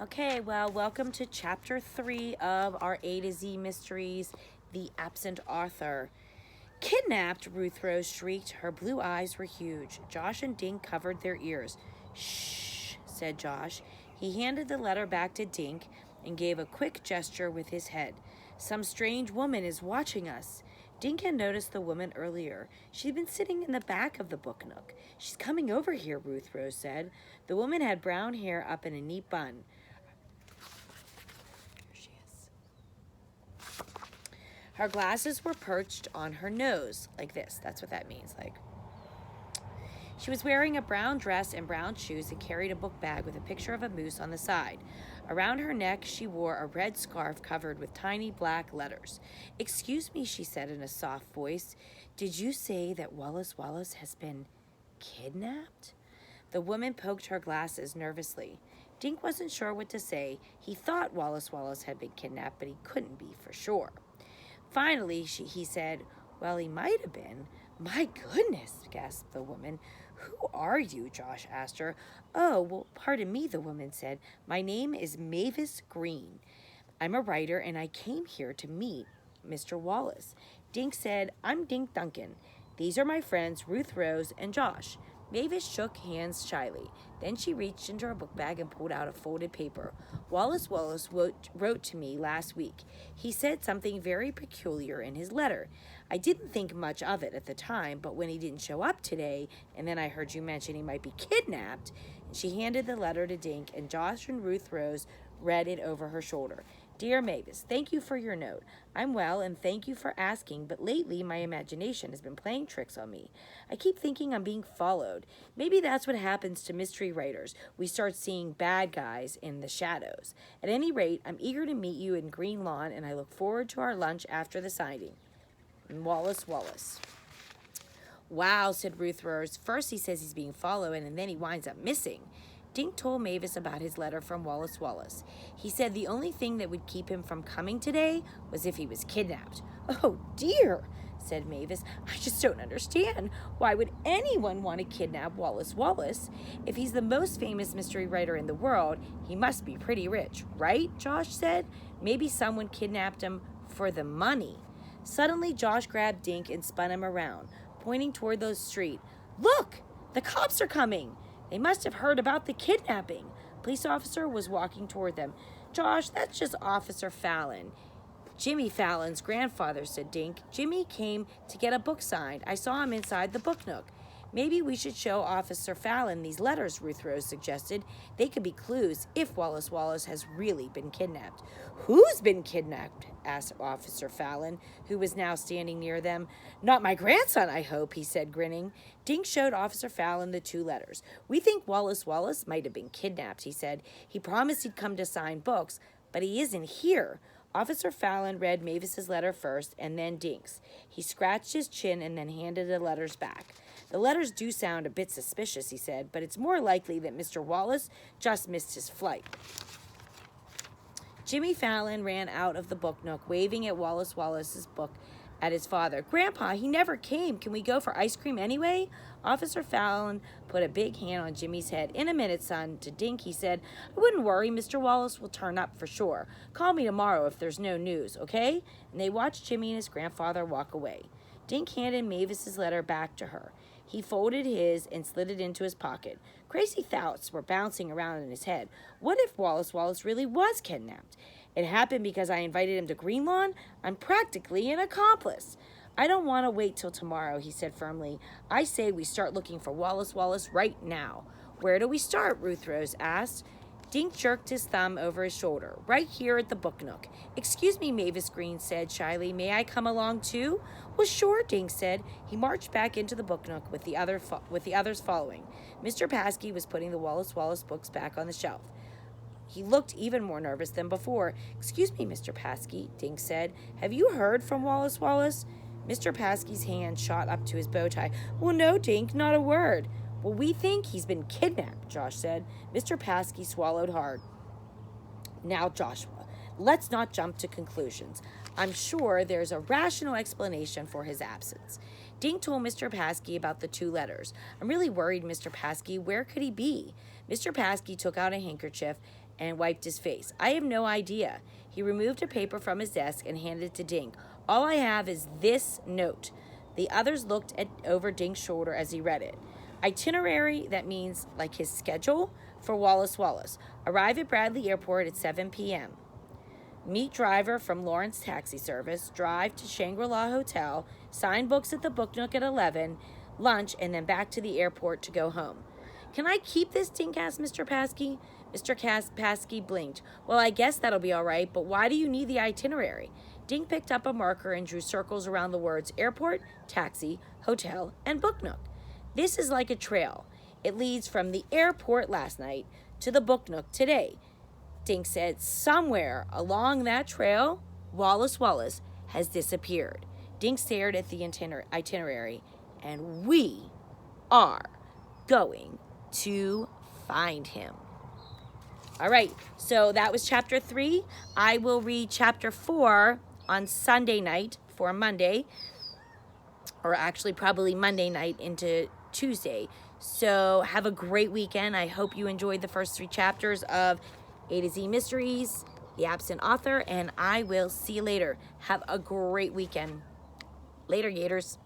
Okay, well, welcome to chapter 3 of our A to Z mysteries, The Absent Author. Kidnapped, Ruth Rose shrieked. Her blue eyes were huge. Josh and Dink covered their ears. Shh, said Josh. He handed the letter back to Dink and gave a quick gesture with his head. Some strange woman is watching us. Dink had noticed the woman earlier. She'd been sitting in the back of the book nook. She's coming over here, Ruth Rose said. The woman had brown hair up in a neat bun. Her glasses were perched on her nose, like this. That's what that means, like. She was wearing a brown dress and brown shoes and carried a book bag with a picture of a moose on the side. Around her neck, she wore a red scarf covered with tiny black letters. "Excuse me," she said in a soft voice. "Did you say that Wallace Wallace has been kidnapped?" The woman poked her glasses nervously. Dink wasn't sure what to say. He thought Wallace Wallace had been kidnapped, but he couldn't be for sure. Finally, he said, "Well, he might have been." "My goodness," gasped the woman. "Who are you?" Josh asked her. "Oh, well, pardon me," the woman said. "My name is Mavis Green. I'm a writer, and I came here to meet Mr. Wallace." Dink said, "I'm Dink Duncan. These are my friends, Ruth Rose and Josh." Mavis shook hands shyly. Then she reached into her book bag and pulled out a folded paper. "Wallace Wallace wrote to me last week. He said something very peculiar in his letter. I didn't think much of it at the time, but when he didn't show up today, and then I heard you mention he might be kidnapped," and she handed the letter to Dink, and Josh and Ruth Rose read it over her shoulder. "Dear Mavis, thank you for your note. I'm well, and thank you for asking, but lately my imagination has been playing tricks on me. I keep thinking I'm being followed. Maybe that's what happens to mystery writers. We start seeing bad guys in the shadows. At any rate, I'm eager to meet you in Green Lawn, and I look forward to our lunch after the signing. Wallace Wallace." "Wow," said Ruth Rose. "First he says he's being followed, and then he winds up missing." Dink told Mavis about his letter from Wallace Wallace. He said the only thing that would keep him from coming today was if he was kidnapped. "Oh, dear," said Mavis. "I just don't understand. Why would anyone want to kidnap Wallace Wallace? If he's the most famous mystery writer in the world, he must be pretty rich, right?" Josh said. "Maybe someone kidnapped him for the money." Suddenly, Josh grabbed Dink and spun him around, pointing toward the street. "Look! The cops are coming! They must have heard about the kidnapping." A police officer was walking toward them. "Josh, that's just Officer Fallon." "Jimmy Fallon's grandfather," said Dink. "Jimmy came to get a book signed. I saw him inside the book nook." "Maybe we should show Officer Fallon these letters," Ruth Rose suggested. "They could be clues if Wallace Wallace has really been kidnapped." "Who's been kidnapped?" asked Officer Fallon, who was now standing near them. "Not my grandson, I hope," he said, grinning. Dink showed Officer Fallon the 2 letters. "We think Wallace Wallace might have been kidnapped," he said. "He promised he'd come to sign books, but he isn't here." Officer Fallon read Mavis's letter first and then Dink's. He scratched his chin and then handed the letters back. "The letters do sound a bit suspicious," he said, "but it's more likely that Mr. Wallace just missed his flight." Jimmy Fallon ran out of the book nook, waving at Wallace Wallace's book at his father. "Grandpa, he never came. Can we go for ice cream anyway?" Officer Fallon put a big hand on Jimmy's head. "In a minute, son." To Dink, he said, "I wouldn't worry. Mr. Wallace will turn up for sure. Call me tomorrow if there's no news, okay?" And they watched Jimmy and his grandfather walk away. Dink handed Mavis's letter back to her. He folded his and slid it into his pocket. Crazy thoughts were bouncing around in his head. What if Wallace Wallace really was kidnapped? It happened because I invited him to Green Lawn? I'm practically an accomplice. "I don't want to wait till tomorrow," he said firmly. "I say we start looking for Wallace Wallace right now." "Where do we start?" Ruth Rose asked. Dink jerked his thumb over his shoulder. "Right here at the book nook." "Excuse me," Mavis Green said shyly. "May I come along too?" "Well, sure," Dink said. He marched back into the book nook with the others following. Mr. Paskey was putting the Wallace Wallace books back on the shelf. He looked even more nervous than before. "Excuse me, Mr. Paskey," Dink said. "Have you heard from Wallace Wallace?" Mr. Paskey's hand shot up to his bow tie. "Well, no, Dink, not a word." "Well, we think he's been kidnapped," Josh said. Mr. Paskey swallowed hard. "Now, Joshua, let's not jump to conclusions. I'm sure there's a rational explanation for his absence. Dink told Mr. Paskey about the 2 letters. I'm really worried, Mr. Paskey. Where could he be? Mr. Paskey took out a handkerchief and wiped his face. I have no idea. He removed a paper from his desk and handed it to Dink. All I have is this note. The others looked over Dink's shoulder as he read it. Itinerary, that means like his schedule, for Wallace Wallace. Arrive at Bradley Airport at 7 p.m. Meet driver from Lawrence Taxi Service. Drive to Shangri-La Hotel. Sign books at the Book Nook at 11. Lunch, and then back to the airport to go home. Can I keep this, Dink asked Mr. Paskey. Mr. Paskey blinked. Well, I guess that'll be all right, but why do you need the itinerary? Dink picked up a marker and drew circles around the words airport, taxi, hotel, and Book Nook. This is like a trail. It leads from the airport last night to the Book Nook today. Dink said somewhere along that trail, Wallace Wallace has disappeared. Dink stared at the itinerary, and we are going to find him. All right, so that was chapter 3. I will read chapter 4 on Sunday night for Monday, or actually probably Monday night into Tuesday. So have a great weekend. I hope you enjoyed the first 3 chapters of A to Z Mysteries, The Absent Author, and I will see you later. Have a great weekend. Later, Gators.